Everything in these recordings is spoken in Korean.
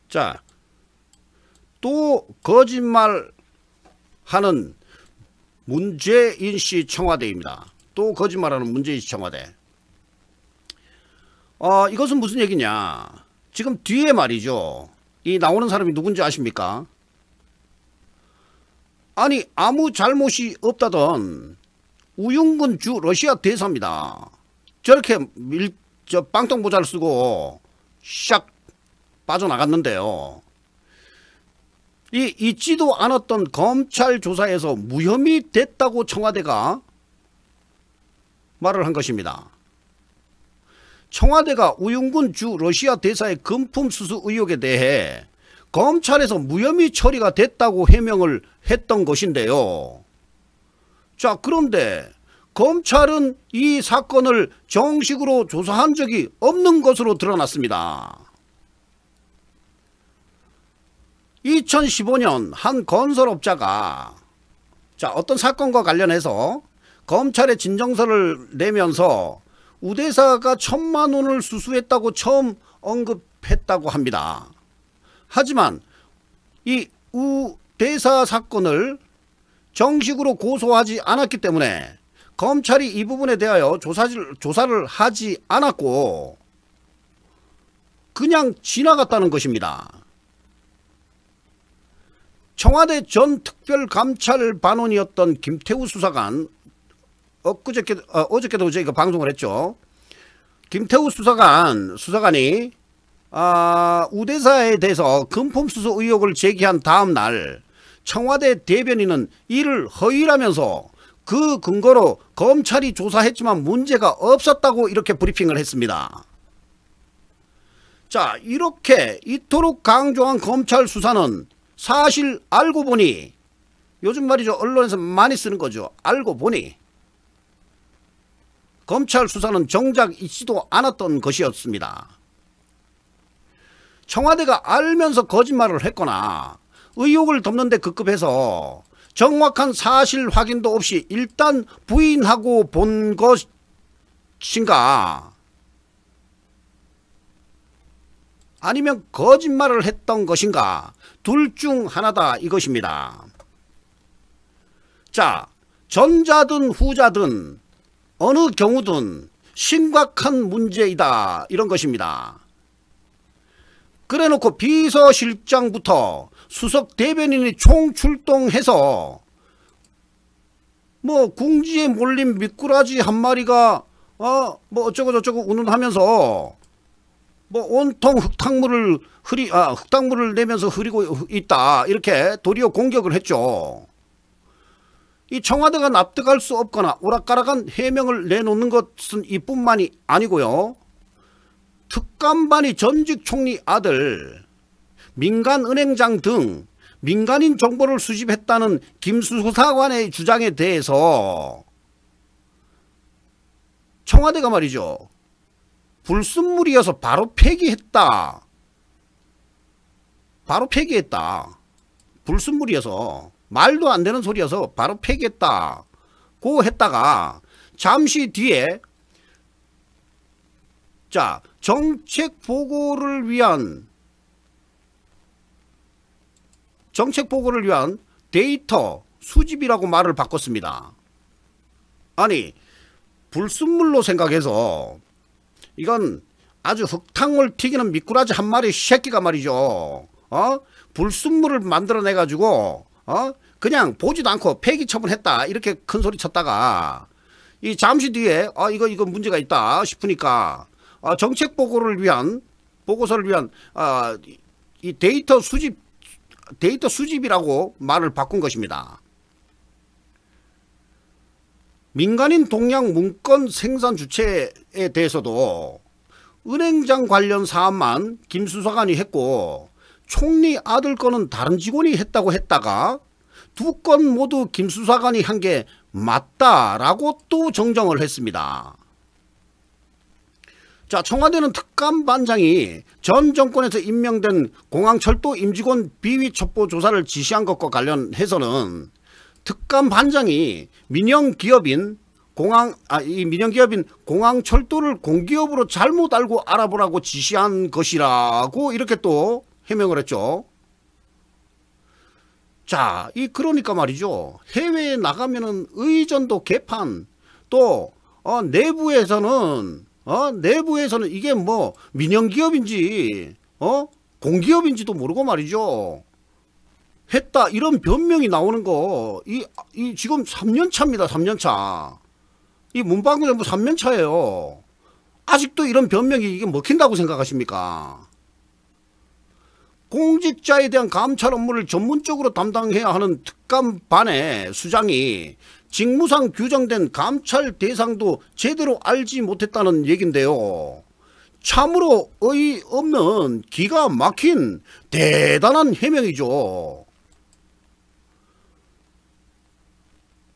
자, 또 거짓말하는 문재인 씨 청와대입니다. 또 거짓말하는 문재인 씨 청와대. 이것은 무슨 얘기냐? 지금 뒤에 말이죠. 이 나오는 사람이 누군지 아십니까? 아니, 아무 잘못이 없다던 우윤근 주 러시아 대사입니다. 저렇게 빵통 모자를 쓰고 샥 빠져나갔는데요. 이 있지도 않았던 검찰 조사에서 무혐의 됐다고 청와대가 말을 한 것입니다. 청와대가 우윤근 주 러시아 대사의 금품 수수 의혹에 대해 검찰에서 무혐의 처리가 됐다고 해명을 했던 것인데요. 자, 그런데 검찰은 이 사건을 정식으로 조사한 적이 없는 것으로 드러났습니다. 2015년 한 건설업자가 어떤 사건과 관련해서 검찰에 진정서를 내면서 우 대사가 1,000만 원을 수수했다고 처음 언급했다고 합니다. 하지만 이 우 대사 사건을 정식으로 고소하지 않았기 때문에 검찰이 이 부분에 대하여 조사를 하지 않았고 그냥 지나갔다는 것입니다. 청와대 전 특별감찰반원이었던 김태우 수사관, 어저께도 저희가 방송을 했죠. 김태우 수사관이 우 대사에 대해서 금품수수 의혹을 제기한 다음 날 청와대 대변인은 이를 허위라면서 그 근거로 검찰이 조사했지만 문제가 없었다고 이렇게 브리핑을 했습니다. 자, 이렇게 이토록 강조한 검찰 수사는 사실 알고 보니, 요즘 말이죠, 언론에서 많이 쓰는 거죠. 알고 보니 검찰 수사는 정작 있지도 않았던 것이었습니다. 청와대가 알면서 거짓말을 했거나 의혹을 덮는 데 급급해서 정확한 사실 확인도 없이 일단 부인하고 본 것인가, 아니면 거짓말을 했던 것인가, 둘 중 하나다 이것입니다. 자, 전자든 후자든 어느 경우든 심각한 문제이다 이런 것입니다. 그래놓고 비서실장부터 수석 대변인이 총출동해서 뭐 궁지에 몰린 미꾸라지 한 마리가 뭐 어쩌고 저쩌고 운운하면서 뭐 온통 흙탕물을 내면서 흐리고 있다 이렇게 도리어 공격을 했죠. 이 청와대가 납득할 수 없거나 오락가락한 해명을 내놓는 것은 이뿐만이 아니고요. 특감반이 전직 총리 아들, 민간은행장 등 민간인 정보를 수집했다는 김 수사관의 주장에 대해서 청와대가 말이죠, 불순물이어서 바로 폐기했다. 불순물이어서, 말도 안 되는 소리여서 바로 폐기했다고 했다가 잠시 뒤에 정책 보고를 위한 데이터 수집이라고 말을 바꿨습니다. 아니, 불순물로 생각해서 이건 아주 흙탕물 튀기는 미꾸라지 한 마리 새끼가 말이죠, 불순물을 만들어내 가지고 그냥 보지도 않고 폐기 처분했다 이렇게 큰 소리 쳤다가 이 잠시 뒤에 이거 문제가 있다 싶으니까 정책 보고서를 위한 이 데이터 수집이라고 말을 바꾼 것입니다. 민간인 동양 문건 생산 주체에 대해서도 은행장 관련 사안만 김 수사관이 했고 총리 아들 건은 다른 직원이 했다고 했다가 두 건 모두 김 수사관이 한 게 맞다라고 또 정정을 했습니다. 자, 청와대는 특감반장이 전 정권에서 임명된 공항철도 임직원 비위 첩보 조사를 지시한 것과 관련해서는 특감반장이 민영기업인 공항철도를 공기업으로 잘못 알고 알아보라고 지시한 것이라고 이렇게 또 해명을 했죠. 자, 그러니까 말이죠. 해외에 나가면은 의전도 개판, 또 내부에서는 이게 뭐 민영기업인지 공기업인지도 모르고 말이죠. 했다 이런 변명이 나오는 거 지금 3년 차입니다. 3년 차. 이 문방구 정부 3년 차예요. 아직도 이런 변명이 이게 먹힌다고 생각하십니까? 공직자에 대한 감찰 업무를 전문적으로 담당해야 하는 특감반의 수장이 직무상 규정된 감찰 대상도 제대로 알지 못했다는 얘긴데요. 참으로 어이없는 기가 막힌 대단한 해명이죠.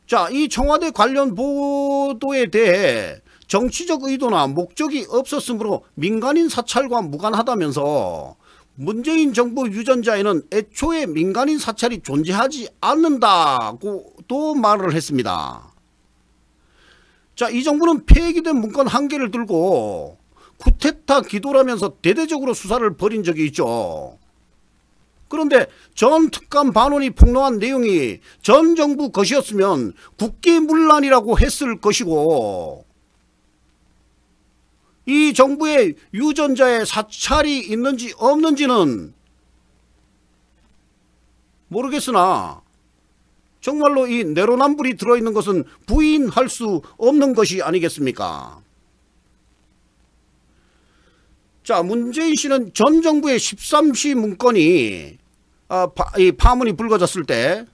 자, 이 청와대 관련 보도에 대해 정치적 의도나 목적이 없었으므로 민간인 사찰과 무관하다면서 문재인 정부 유전자에는 애초에 민간인 사찰이 존재하지 않는다고 또 말을 했습니다. 자, 이 정부는 폐기된 문건 한 개를 들고 쿠데타 기도라면서 대대적으로 수사를 벌인 적이 있죠. 그런데 전 특감 반원이 폭로한 내용이 전 정부 것이었으면 국기문란이라고 했을 것이고, 이 정부의 유전자에 사찰이 있는지 없는지는 모르겠으나 정말로 이 내로남불이 들어있는 것은 부인할 수 없는 것이 아니겠습니까? 자, 문재인 씨는 전 정부의 13시 문건이 이 파문이 불거졌을 때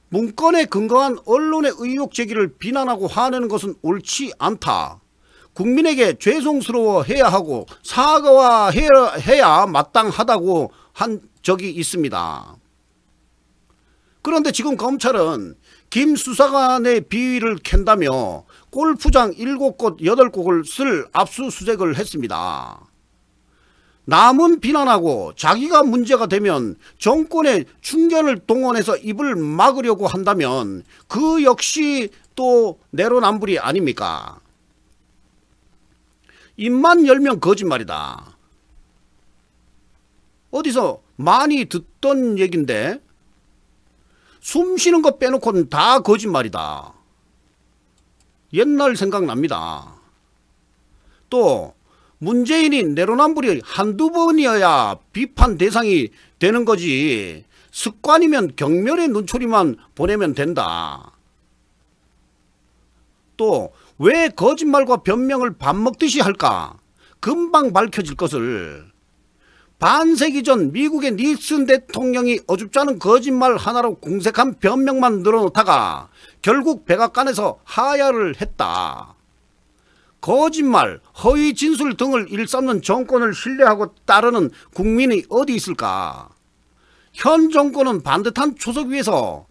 문건에 근거한 언론의 의혹 제기를 비난하고 화내는 것은 옳지 않다. 국민에게 죄송스러워해야 하고 사과해야 마땅하다고 한 적이 있습니다. 그런데 지금 검찰은 김 수사관의 비위를 캔다며 골프장 7곳 8곳을 쓸 압수수색을 했습니다. 남은 비난하고 자기가 문제가 되면 정권의 충견을 동원해서 입을 막으려고 한다면 그 역시 또 내로남불이 아닙니까? 입만 열면 거짓말이다. 어디서 많이 듣던 얘긴데 숨 쉬는 거 빼놓고는 다 거짓말이다. 옛날 생각납니다. 또 문재인이 내로남불이 한두 번이어야 비판 대상이 되는 거지 습관이면 경멸의 눈초리만 보내면 된다. 또 왜 거짓말과 변명을 밥 먹듯이 할까? 금방 밝혀질 것을. 반세기 전 미국의 닉슨 대통령이 어줍지 않은 거짓말 하나로 공색한 변명만 늘어놓다가 결국 백악관에서 하야를 했다. 거짓말, 허위 진술 등을 일삼는 정권을 신뢰하고 따르는 국민이 어디 있을까? 현 정권은 반듯한 초석 위에서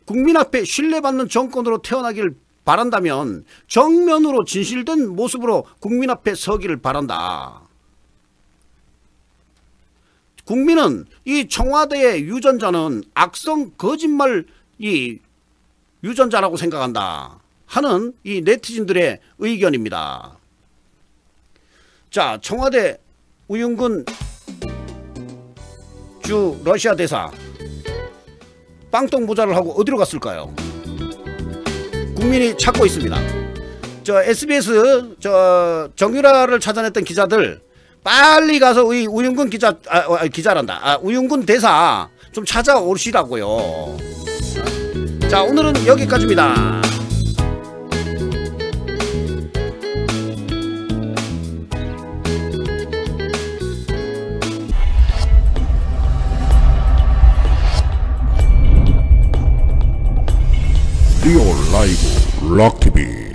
국민 앞에 신뢰받는 정권으로 태어나길 바란다면 정면으로 진실된 모습으로 국민 앞에 서기를 바란다. 국민은 이 청와대의 유전자는 악성 거짓말 유전자라고 생각한다 하는 이 네티즌들의 의견입니다. 자, 청와대 우윤근 주 러시아 대사 빵떡 모자를 하고 어디로 갔을까요? 국민이 찾고 있습니다. 저 SBS 정유라를 찾아냈던 기자들 빨리 가서 우윤근 기자란다. 우윤근 대사 좀 찾아오시라고요. 자, 오늘은 여기까지입니다. 리얼 라이브 락TV